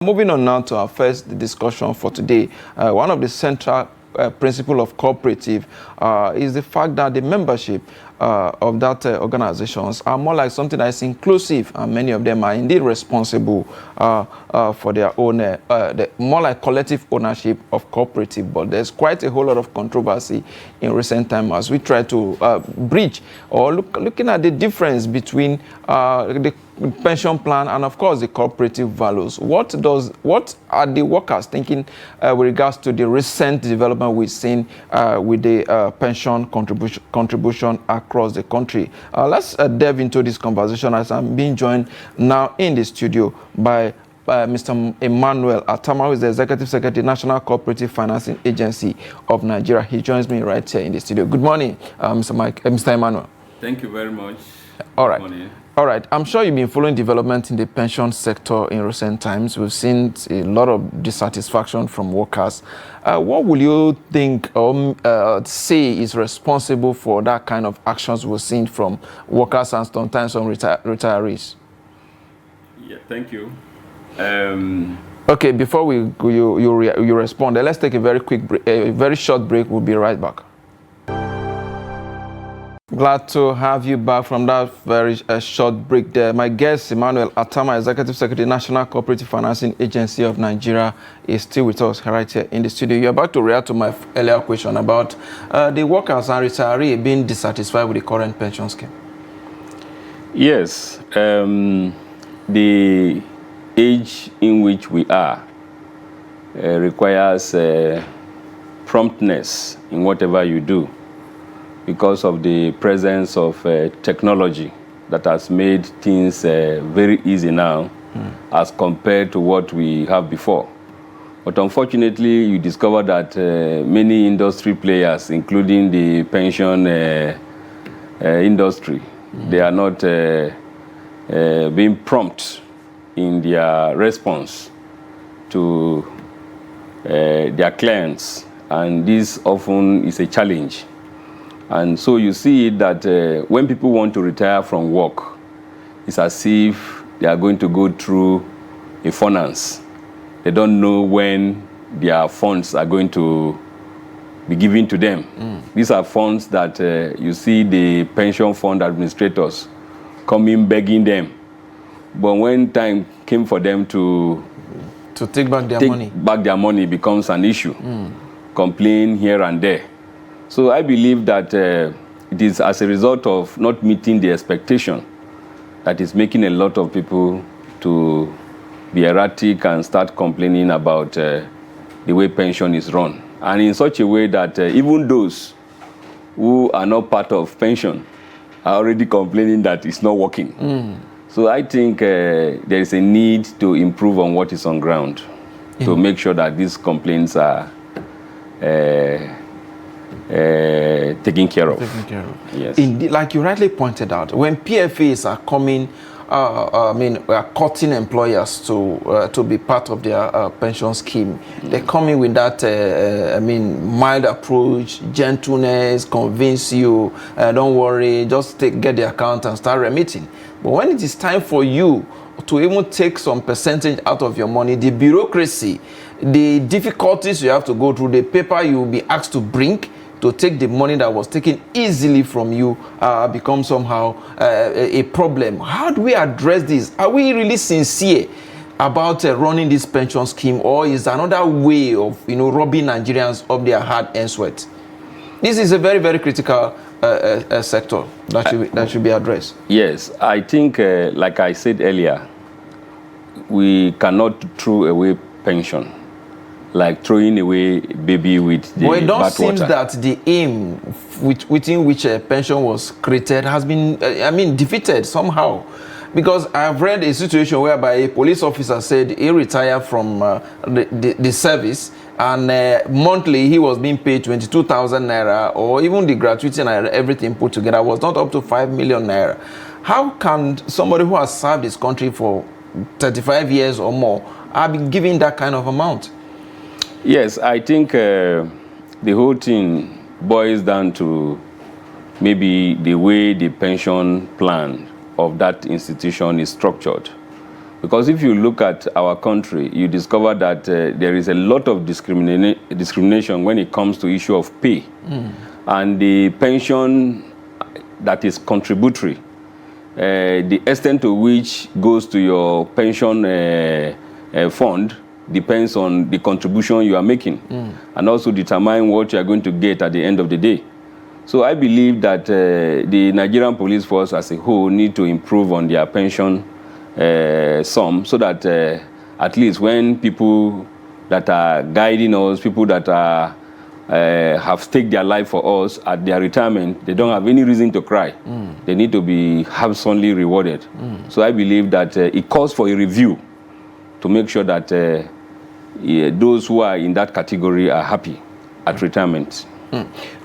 Moving on now to our first discussion for today, one of the central principle of cooperative is the fact that the membership of that organizations are more like something that is inclusive, and many of them are indeed responsible for their own, more like collective ownership of cooperative. But there's quite a whole lot of controversy in recent time as we try to bridge or looking at the difference between the pension plan and of course the cooperative values. What are the workers thinking with regards to the recent development we've seen with the pension contribution across the country? Let's delve into this conversation as I'm being joined now in the studio by Mr. Emmanuel Atama, who is the Executive Secretary, National Cooperative Financing Agency of Nigeria. He joins me right here in the studio. Good morning, Mr. Emmanuel. Thank you very much. All right. Good morning. All right. I'm sure you've been following development in the pension sector in recent times. We've seen a lot of dissatisfaction from workers. What will you think or say is responsible for that kind of actions we're seeing from workers and sometimes from retirees? Yeah, thank you. Okay, before you respond, let's take a very short break. We'll be right back. Glad to have you back from that very short break there. My guest, Emmanuel Atama, Executive Secretary, National Cooperative Financing Agency of Nigeria, is still with us right here in the studio. You're about to react to my earlier question about the workers and retirees being dissatisfied with the current pension scheme. Yes, the age in which we are requires promptness in whatever you do, because of the presence of technology that has made things very easy now as compared to what we have before. But unfortunately, you discover that many industry players, including the pension industry, they are not being prompt in their response to their clients, and this often is a challenge. And so you see that when people want to retire from work, it's as if they are going to go through a finance. They don't know when their funds are going to be given to them. These are funds that you see the pension fund administrators coming begging them. But when time came for them to take back their money becomes an issue. Complain here and there. So I believe that it is as a result of not meeting the expectation that is making a lot of people to be erratic and start complaining about the way pension is run. And in such a way that even those who are not part of pension are already complaining that it's not working. So I think there is a need to improve on what is on ground to make sure that these complaints are taken care of. Yes. Indeed, like you rightly pointed out, when PFAs are coming, are cutting employers to be part of their pension scheme, they come in with that, mild approach, gentleness, convince you, don't worry, just get the account and start remitting. But when it is time for you to even take some percentage out of your money, the bureaucracy, the difficulties you have to go through, the paper you will be asked to bring to take the money that was taken easily from you becomes somehow a problem. How do we address this? Are we really sincere about running this pension scheme, or is another way of robbing Nigerians of their hard-earned sweat? This is a very, very critical sector that should be addressed. Yes, I think, like I said earlier, we cannot throw away pension like throwing away baby with the well, it does seem water. That the aim within which a pension was created has been, defeated somehow. Because I've read a situation whereby a police officer said he retired from the service, and monthly he was being paid 22,000 naira, or even the gratuity and everything put together was not up to 5 million naira. How can somebody who has served this country for 35 years or more be given that kind of amount? Yes, I think the whole thing boils down to maybe the way the pension plan of that institution is structured. Because if you look at our country, you discover that there is a lot of discrimination when it comes to issue of pay. And the pension that is contributory, the extent to which goes to your pension fund depends on the contribution you are making, and also determine what you are going to get at the end of the day. So I believe that the Nigerian police force as a whole need to improve on their pension sum, so that at least when people that are guiding us, people that are have staked their life for us at their retirement, they don't have any reason to cry. They need to be handsomely rewarded. So I believe that it calls for a review to make sure that those who are in that category are happy at retirement.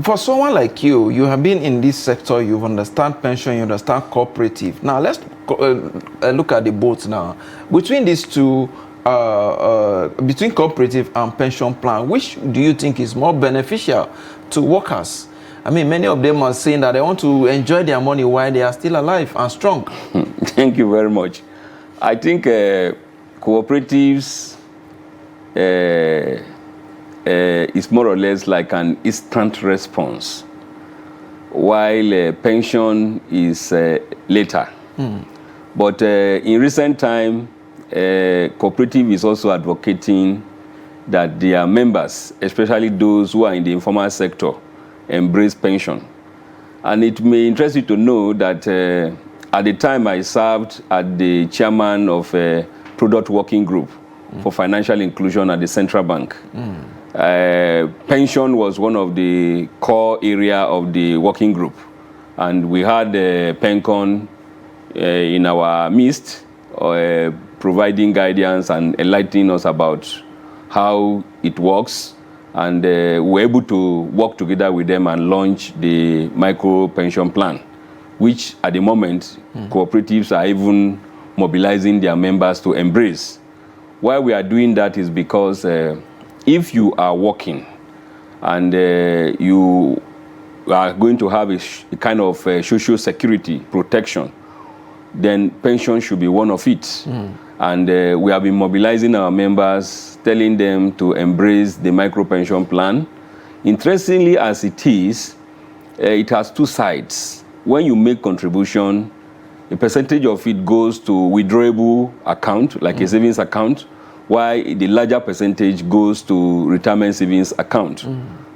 For someone like you, you have been in this sector, you understand pension, you understand cooperative. Now let's look at the both now. Between these two, between cooperative and pension plan, which do you think is more beneficial to workers? I mean, many of them are saying that they want to enjoy their money while they are still alive and strong. Thank you very much. I think cooperatives is more or less like an instant response, while pension is later. But in recent time, cooperative is also advocating that their members, especially those who are in the informal sector, embrace pension. And it may interest you to know that at the time I served as the chairman of a product working group for financial inclusion at the central bank. Pension was one of the core area of the working group, and we had PenCon in our midst, providing guidance and enlightening us about how it works, and we were able to work together with them and launch the micro pension plan, which at the moment cooperatives are even mobilizing their members to embrace. Why we are doing that is because if you are working and you are going to have a kind of social security protection, then pension should be one of it. And we have been mobilizing our members, telling them to embrace the micro pension plan. Interestingly as it is, it has two sides. When you make contribution, a percentage of it goes to withdrawable account, like a savings account, while the larger percentage goes to retirement savings account.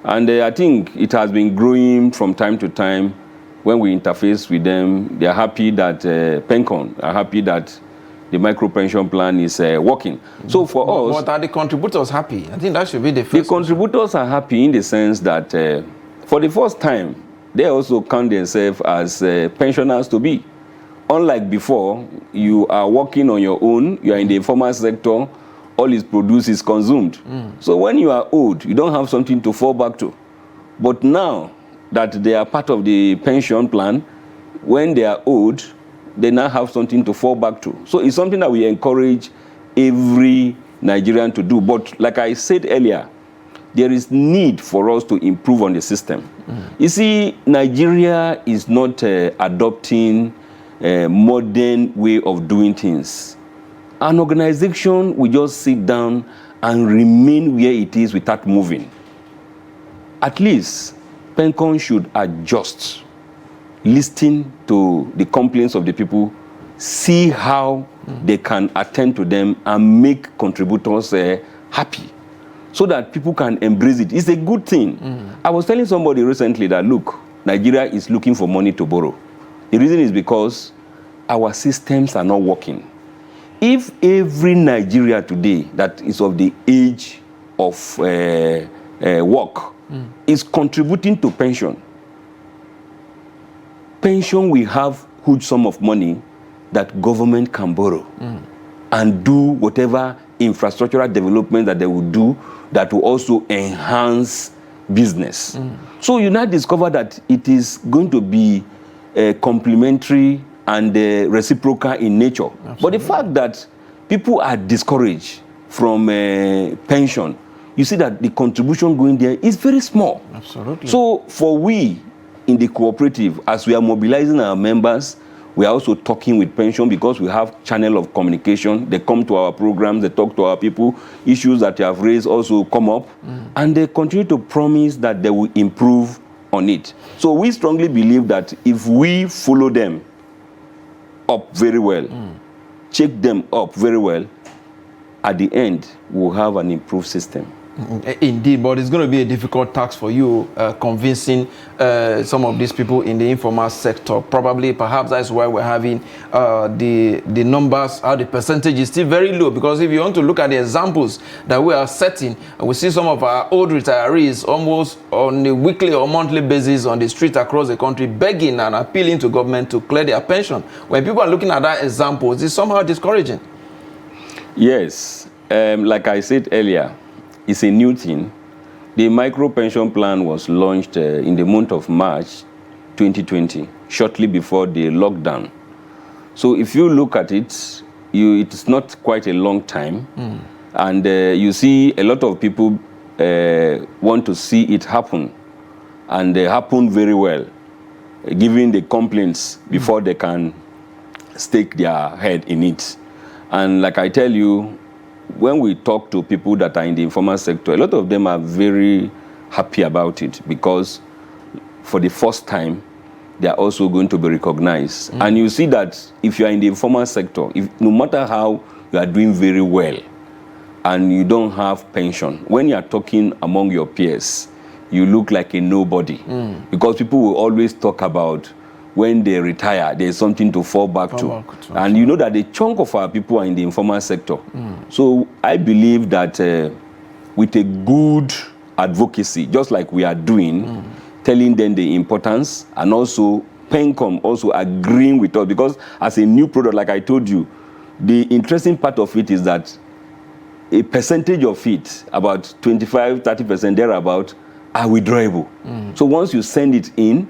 And I think it has been growing from time to time. When we interface with them, they are happy that PenCon are happy that the micro pension plan is working. So for us... But are the contributors happy? I think that should be the first. The contributors are happy in the sense that for the first time, they also count themselves as pensioners to be. Unlike before, you are working on your own, you are in the informal sector, all is produced is consumed. So when you are old, you don't have something to fall back to. But now that they are part of the pension plan, when they are old, they now have something to fall back to. So it's something that we encourage every Nigerian to do. But like I said earlier, there is need for us to improve on the system. You see, Nigeria is not adopting a modern way of doing things. An organization will just sit down and remain where it is without moving. At least, PenCon should adjust, listen to the complaints of the people, see how they can attend to them and make contributors happy, so that people can embrace it. It's a good thing. I was telling somebody recently that, look, Nigeria is looking for money to borrow. The reason is because our systems are not working. If every Nigeria today that is of the age of work is contributing to pension, pension will have huge sum of money that government can borrow and do whatever infrastructural development that they will do that will also enhance business. So you now discover that it is going to be complementary and reciprocal in nature. Absolutely. But the fact that people are discouraged from pension, you see that the contribution going there is very small. Absolutely. So for we in the cooperative, as we are mobilizing our members, We are also talking with pension because we have channel of communication. They come to our programs, they talk to our people. Issues that they have raised also come up. And they continue to promise that they will improve on it. So we strongly believe that if we follow them up very well, check them up very well, at the end, we'll have an improved system. Indeed, but it's going to be a difficult task for you convincing some of these people in the informal sector. Probably, perhaps that's why we're having the numbers, the percentage is still very low. Because if you want to look at the examples that we are setting, we see some of our old retirees almost on a weekly or monthly basis on the street across the country begging and appealing to government to clear their pension. When people are looking at that example, it's somehow discouraging. Yes, like I said earlier, it's a new thing. The micro pension plan was launched in the month of March 2020, shortly before the lockdown. So if you look at it, it's not quite a long time. And you see a lot of people want to see it happen. And they happen very well, given the complaints before they can stake their head in it. And like I tell you, when we talk to people that are in the informal sector, a lot of them are very happy about it because for the first time, they are also going to be recognized. And you see that if you are in the informal sector, no matter how you are doing very well and you don't have pension, when you are talking among your peers, you look like a nobody. Because people will always talk about when they retire, there's something to fall back to. And you know that the chunk of our people are in the informal sector. So I believe that with a good advocacy, just like we are doing, telling them the importance, and also PENCOM also agreeing with us, because as a new product, like I told you, the interesting part of it is that a percentage of it, about 25, 30% thereabout, are withdrawable. So once you send it in,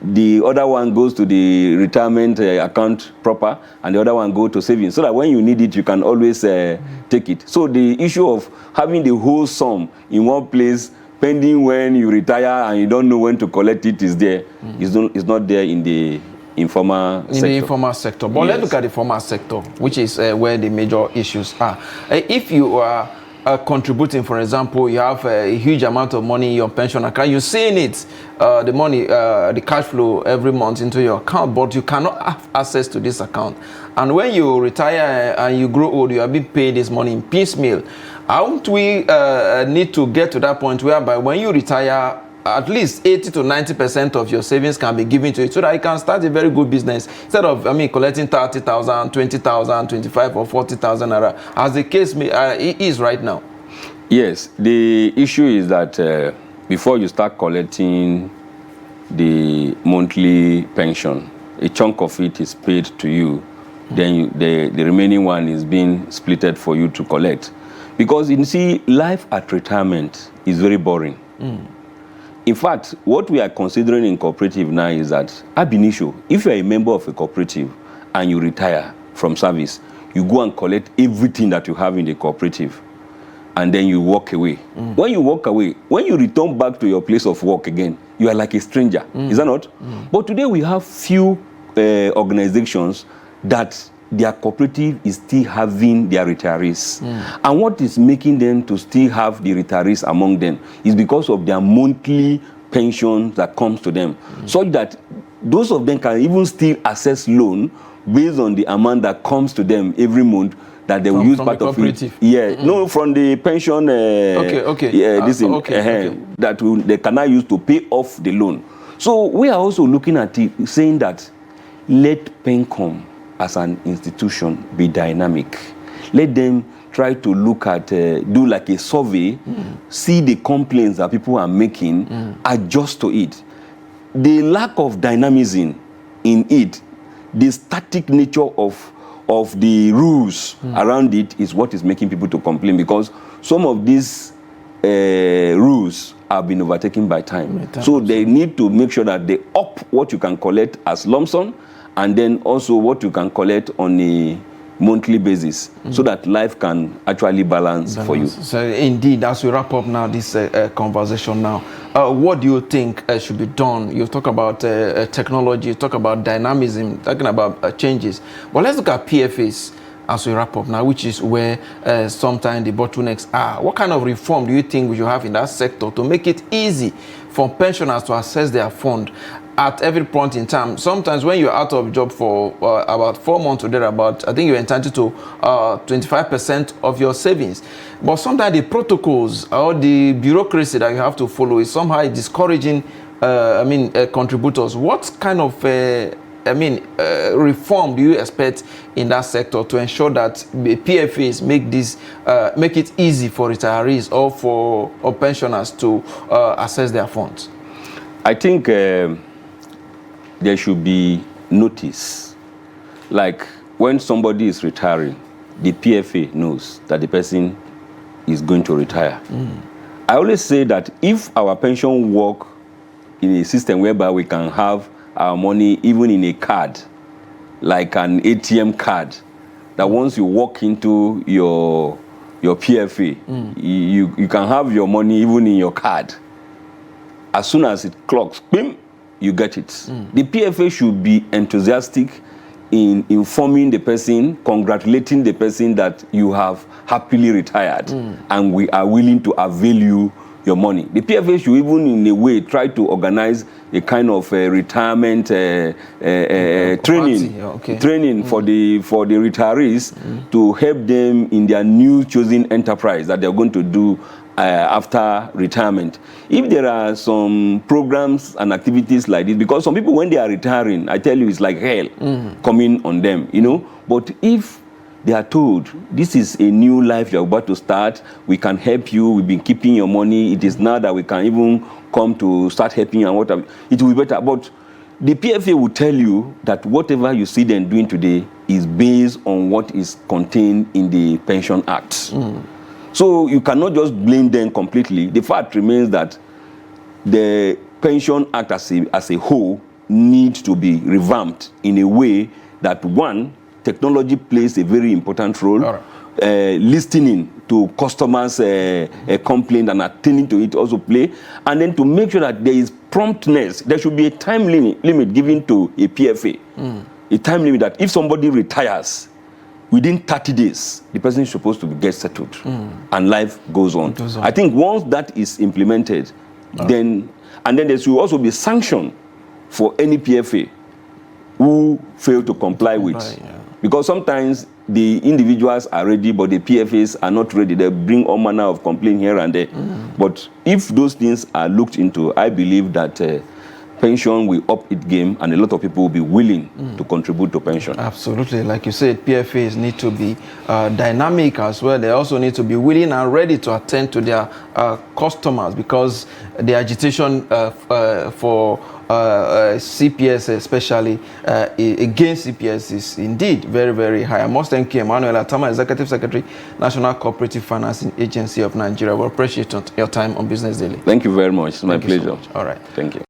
the other one goes to the retirement account proper, and the other one goes to savings, so that when you need it, you can always take it. So the issue of having the whole sum in one place, pending when you retire and you don't know when to collect it, is there. It's not there in the informal sector. In the informal sector. But let's look at the formal sector, which is where the major issues are. If you are contributing, for example, you have a huge amount of money in your pension account, you're seeing it, the money, the cash flow every month into your account, but you cannot have access to this account. And when you retire and you grow old, you are being paid this money in piecemeal. Aren't we need to get to that point whereby when you retire, at least 80 to 90% of your savings can be given to it so that you can start a very good business instead of, collecting 30,000, 20,000, 25 or 40,000 naira, as the case is right now? Yes, the issue is that before you start collecting the monthly pension, a chunk of it is paid to you. Then the remaining one is being splitted for you to collect. Because you see, life at retirement is very boring. In fact, what we are considering in cooperative now is that, ab initio, if you are a member of a cooperative and you retire from service, you go and collect everything that you have in the cooperative, and then you walk away. When you walk away, when you return back to your place of work again, you are like a stranger. Is that not? But today we have few organizations that their cooperative is still having their retirees. And what is making them to still have the retirees among them is because of their monthly pension that comes to them, so that those of them can even still access loan based on the amount that comes to them every month, that they will use part of it. No, from the pension. They cannot use to pay off the loan. So we are also looking at it, saying that let PENCOM as an institution be dynamic. Let them try to look at, do like a survey, see the complaints that people are making, adjust to it. The lack of dynamism in it, the static nature of the rules around it is what is making people to complain, because some of these rules have been overtaken by time. So they need to make sure that they up what you can collect as lump sum, and then also what you can collect on a monthly basis, so that life can actually balance for you. So indeed, as we wrap up now this conversation now, what do you think should be done? You talk about technology, you talk about dynamism, talking about changes. But let's look at PFAs as we wrap up now, which is where sometimes the bottlenecks are. What kind of reform do you think we should have in that sector to make it easy for pensioners to access their fund at every point in time? Sometimes when you're out of job for about 4 months or thereabout, I think you're entitled to 25% of your savings. But sometimes the protocols or the bureaucracy that you have to follow is somehow discouraging contributors. What kind of reform do you expect in that sector to ensure that the PFAs make it easy for retirees or for pensioners to access their funds? I think there should be notice. Like when somebody is retiring, the PFA knows that the person is going to retire. I always say that if our pension work in a system whereby we can have our money even in a card, like an ATM card, that once you walk into your PFA, you can have your money even in your card. As soon as it clocks, bim, you get it. The PFA should be enthusiastic in informing the person, congratulating the person that you have happily retired and we are willing to avail you your money. The PFA should even in a way try to organize a kind of retirement training for the retirees to help them in their new chosen enterprise that they're going to do after retirement. If there are some programs and activities like this, because some people when they are retiring, I tell you, it's like hell coming on them, you know. But if they are told, this is a new life you're about to start, we can help you, we've been keeping your money, it is now that we can even come to start helping you and whatever, it will be better. But the PFA will tell you that whatever you see them doing today is based on what is contained in the Pension Act. So you cannot just blame them completely. The fact remains that the Pension Act as a whole needs to be revamped in a way that, one, technology plays a very important role. Listening to customers' complaint and attending to it also play. And then to make sure that there is promptness. There should be a time limit given to a PFA. A time limit that if somebody retires, within 30 days, the person is supposed to get settled and life goes on. I think once that is implemented, then there should also be sanction for any PFA who fail to comply with. Because sometimes the individuals are ready, but the PFAs are not ready. They bring all manner of complaint here and there. But if those things are looked into, I believe that pension will up its game and a lot of people will be willing to contribute to pension. Absolutely. Like you said, PFAs need to be dynamic as well. They also need to be willing and ready to attend to their customers, because the agitation for CPS especially against CPS is indeed very, very high. I must thank you, Emmanuel Atama, Executive Secretary, National Cooperative Financing Agency of Nigeria. We appreciate your time on Business Daily. Thank you very much. It's my pleasure. So much. All right. Thank you.